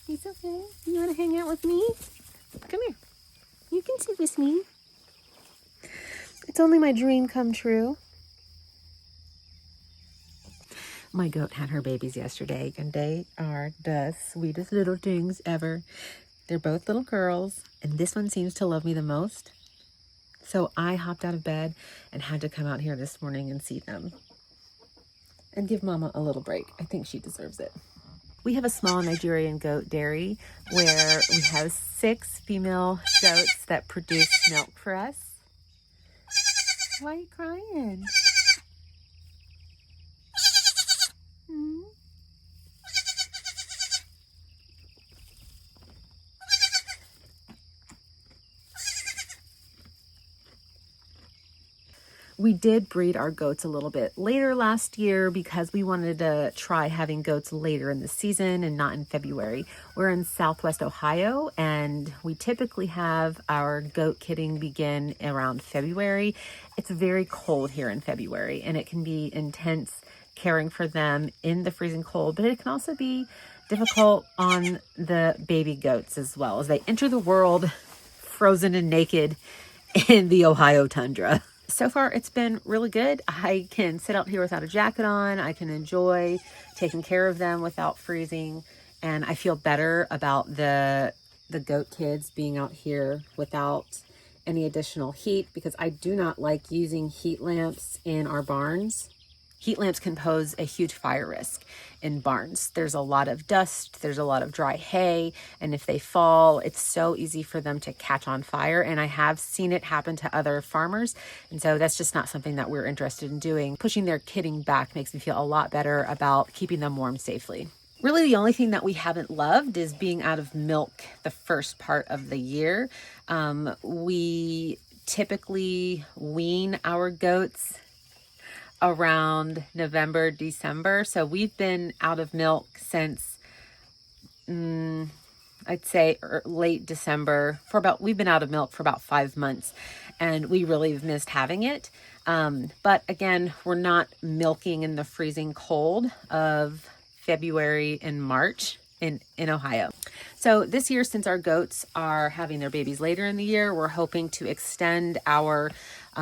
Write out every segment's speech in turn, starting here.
It's okay. You want to hang out with me? Come here. You can sit with me. It's only my dream come true. My goat had her babies yesterday, and they are the sweetest little things ever. They're both little girls, and this one seems to love me the most. So I hopped out of bed and had to come out here this morning and see them and give Mama a little break. I think she deserves it. We have a small Nigerian goat dairy where we have 6 female goats that produce milk for us. Why are you crying? Hmm? We did breed our goats a little bit later last year because we wanted to try having goats later in the season and not in February. We're in Southwest Ohio, and we typically have our goat kidding begin around February. It's very cold here in February, and it can be intense caring for them in the freezing cold, but it can also be difficult on the baby goats as well as they enter the world frozen and naked in the Ohio tundra. So far, it's been really good. I can sit out here without a jacket on. I can enjoy taking care of them without freezing. And I feel better about the goat kids being out here without any additional heat because I do not like using heat lamps in our barns. Heat lamps can pose a huge fire risk in barns. There's a lot of dust, there's a lot of dry hay, and if they fall, it's so easy for them to catch on fire. And I have seen it happen to other farmers, and so that's just not something that we're interested in doing. Pushing their kidding back makes me feel a lot better about keeping them warm safely. Really, the only thing that we haven't loved is being out of milk the first part of the year. We typically wean our goats around November, December. So we've been out of milk since, I'd say late December we've been out of milk for about 5 months, and we really have missed having it. But again, we're not milking in the freezing cold of February and March in Ohio. So this year, since our goats are having their babies later in the year, we're hoping to extend our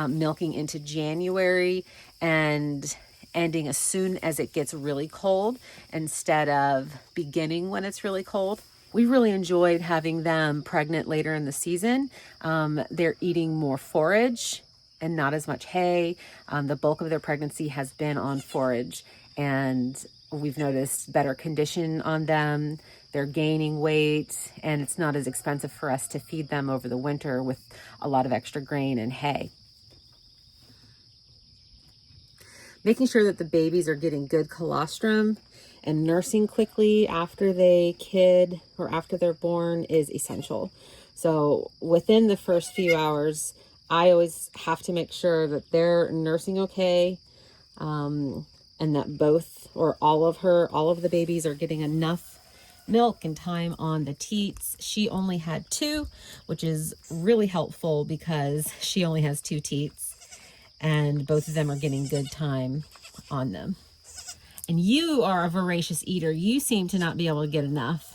milking into January and ending as soon as it gets really cold instead of beginning when it's really cold. We really enjoyed having them pregnant later in the season. They're eating more forage and not as much hay. The bulk of their pregnancy has been on forage, and we've noticed better condition on them. They're gaining weight, and it's not as expensive for us to feed them over the winter with a lot of extra grain and hay. Making sure that the babies are getting good colostrum and nursing quickly after they kid or after they're born is essential. So within the first few hours, I always have to make sure that they're nursing okay, and that both or all of the babies are getting enough milk and time on the teats. She only had 2, which is really helpful because she only has 2 teats, and both of them are getting good time on them. And you are a voracious eater. You seem to not be able to get enough.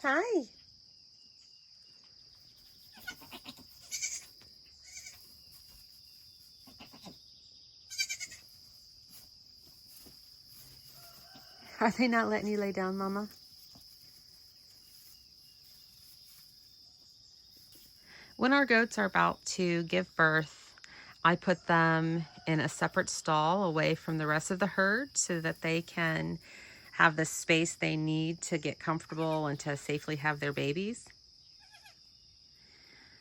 Hi. Are they not letting you lay down, Mama? When our goats are about to give birth, I put them in a separate stall away from the rest of the herd so that they can have the space they need to get comfortable and to safely have their babies.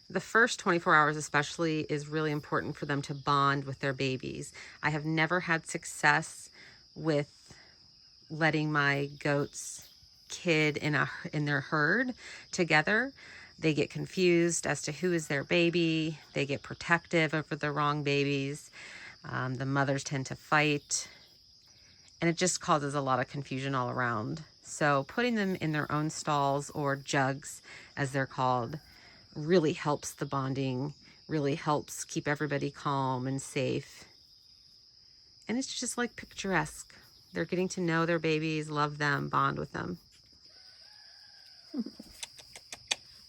The first 24 hours especially is really important for them to bond with their babies. I have never had success with letting my goats kid in their herd together. They get confused as to who is their baby. They get protective over the wrong babies. The mothers tend to fight, and it just causes a lot of confusion all around. So putting them in their own stalls, or jugs as they're called, really helps the bonding, really helps keep everybody calm and safe. And it's just like picturesque. They're getting to know their babies, love them, bond with them.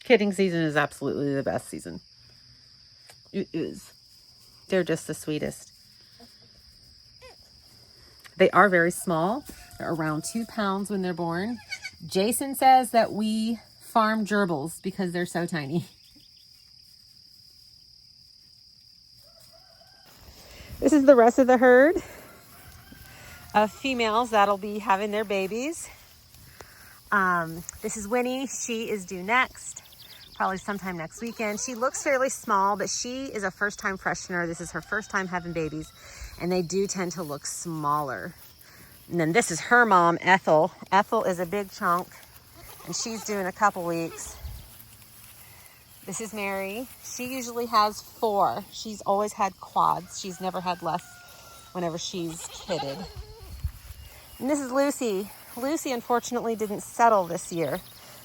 Kidding season is absolutely the best season. It is. They're just the sweetest. They are very small. They're around 2 pounds when they're born. Jason says that we farm gerbils because they're so tiny. This is the rest of the herd of females that'll be having their babies. This is Winnie. She is due next, probably sometime next weekend. She looks fairly small, but she is a first-time freshener. This is her first time having babies, and they do tend to look smaller. And then this is her mom, Ethel. Ethel is a big chunk, and she's due in a couple weeks. This is Mary. She usually has 4. She's always had quads. She's never had less whenever she's kidded. And this is Lucy. Lucy, unfortunately, didn't settle this year,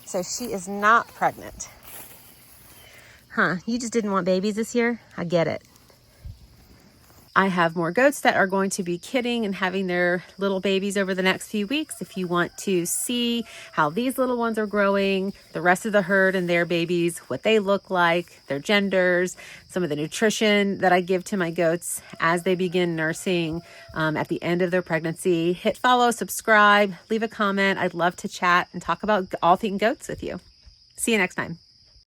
so she is not pregnant. Huh, you just didn't want babies this year? I get it. I have more goats that are going to be kidding and having their little babies over the next few weeks. If you want to see how these little ones are growing, the rest of the herd and their babies, what they look like, their genders, some of the nutrition that I give to my goats as they begin nursing at the end of their pregnancy, hit follow, subscribe, leave a comment. I'd love to chat and talk about all things goats with you. See you next time.